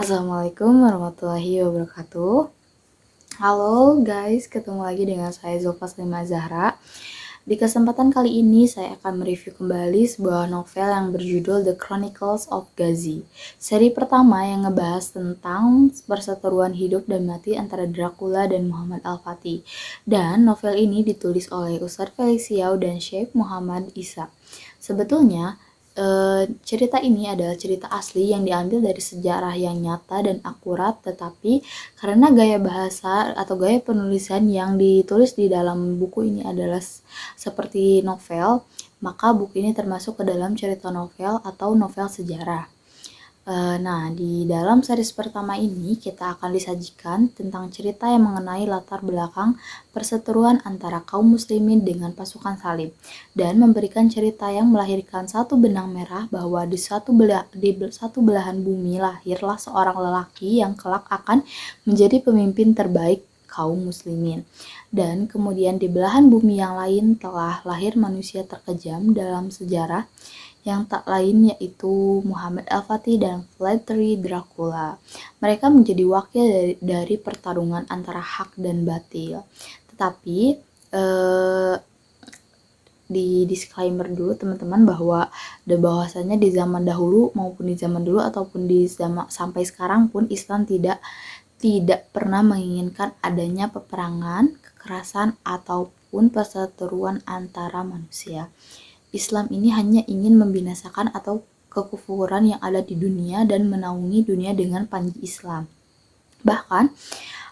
Assalamualaikum warahmatullahi wabarakatuh. Halo guys, ketemu lagi dengan saya Zulfa Salimah Zahra. Di kesempatan kali ini saya akan mereview kembali sebuah novel yang berjudul The Chronicles of Ghazi. Seri pertama yang ngebahas tentang perseteruan hidup dan mati antara Dracula dan Muhammad Al-Fatih. Dan novel ini ditulis oleh Ustadz Feliciau dan Syekh Muhammad Isa. Sebetulnya cerita ini adalah cerita asli yang diambil dari sejarah yang nyata dan akurat, tetapi karena gaya bahasa atau gaya penulisan yang ditulis di dalam buku ini adalah seperti novel, maka buku ini termasuk ke dalam cerita novel atau novel sejarah. Nah, di dalam series pertama ini kita akan disajikan tentang cerita yang mengenai latar belakang perseteruan antara kaum muslimin dengan pasukan salib dan memberikan cerita yang melahirkan satu benang merah bahwa di satu belahan bumi lahirlah seorang lelaki yang kelak akan menjadi pemimpin terbaik kaum muslimin. Dan kemudian di belahan bumi yang lain telah lahir manusia terkejam dalam sejarah yang tak lain yaitu Muhammad Al-Fatih dan Vladimir Dracula. Mereka menjadi wakil dari pertarungan antara hak dan batil. Tetapi di disclaimer dulu teman-teman bahwasanya di zaman dahulu maupun di zaman dulu ataupun di zaman sampai sekarang pun Islam tidak pernah menginginkan adanya peperangan, kekerasan ataupun perseteruan antara manusia. Islam ini hanya ingin membinasakan atau kekufuran yang ada di dunia dan menaungi dunia dengan panji Islam. Bahkan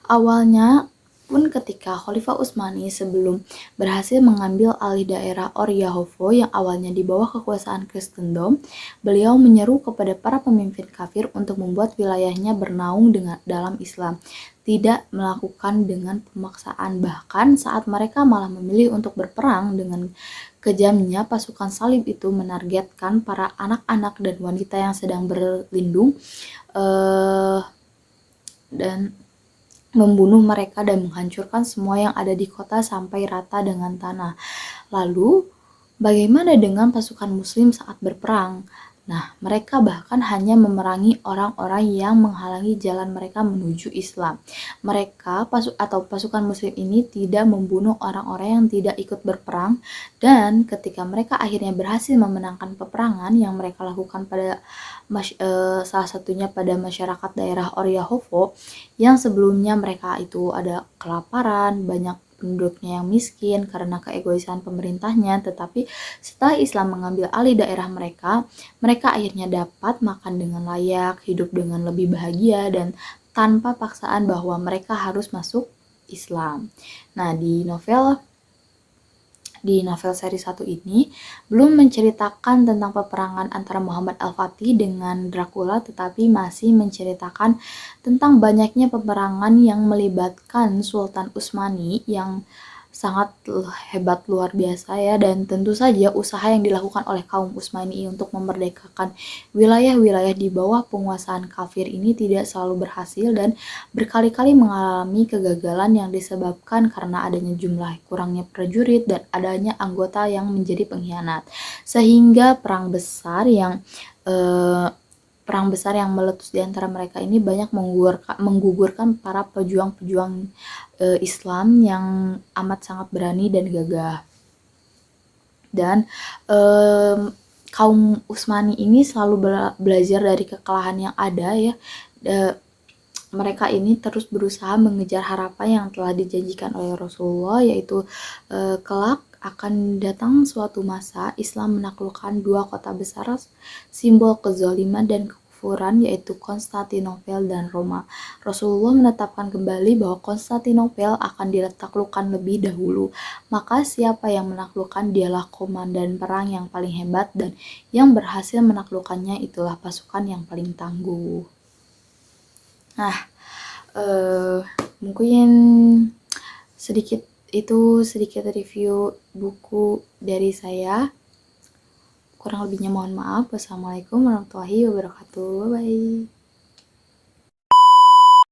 awalnya pun ketika Khalifah Utsmani sebelum berhasil mengambil alih daerah Oryahovo yang awalnya di bawah kekuasaan Kristendom, beliau menyeru kepada para pemimpin kafir untuk membuat wilayahnya bernaung dalam Islam, tidak melakukan dengan pemaksaan. Bahkan saat mereka malah memilih untuk berperang dengan kejamnya, pasukan salib itu menargetkan para anak-anak dan wanita yang sedang berlindung dan membunuh mereka dan menghancurkan semua yang ada di kota sampai rata dengan tanah. Lalu, bagaimana dengan pasukan muslim saat berperang? Nah, mereka bahkan hanya memerangi orang-orang yang menghalangi jalan mereka menuju Islam. Mereka pasukan muslim ini tidak membunuh orang-orang yang tidak ikut berperang, dan ketika mereka akhirnya berhasil memenangkan peperangan yang mereka lakukan pada salah satunya pada masyarakat daerah Oryahovo yang sebelumnya mereka itu ada kelaparan, banyak penduduknya yang miskin karena keegoisan pemerintahnya, tetapi setelah Islam mengambil alih daerah mereka akhirnya dapat makan dengan layak, hidup dengan lebih bahagia dan tanpa paksaan bahwa mereka harus masuk Islam. Nah, di novel seri 1 ini belum menceritakan tentang peperangan antara Muhammad Al-Fatih dengan Dracula, tetapi masih menceritakan tentang banyaknya peperangan yang melibatkan Sultan Utsmani yang sangat hebat luar biasa ya, dan tentu saja usaha yang dilakukan oleh kaum Utsmani untuk memerdekakan wilayah-wilayah di bawah penguasaan kafir ini tidak selalu berhasil dan berkali-kali mengalami kegagalan yang disebabkan karena adanya jumlah kurangnya prajurit dan adanya anggota yang menjadi pengkhianat, sehingga perang besar yang meletus di antara mereka ini banyak menggugurkan para pejuang-pejuang Islam yang amat sangat berani dan gagah. Dan kaum Utsmani ini selalu belajar dari kekalahan yang ada ya. Mereka ini terus berusaha mengejar harapan yang telah dijanjikan oleh Rasulullah, yaitu kelak akan datang suatu masa Islam menaklukkan dua kota besar simbol kezaliman dan kekufuran, yaitu Konstantinopel dan Roma. Rasulullah menetapkan kembali bahwa Konstantinopel akan ditaklukkan lebih dahulu, maka siapa yang menaklukkan dialah komandan perang yang paling hebat, dan yang berhasil menaklukkannya itulah pasukan yang paling tangguh. Nah, mungkin sedikit review buku dari saya. Kurang lebihnya mohon maaf. Wassalamualaikum warahmatullahi wabarakatuh. Bye.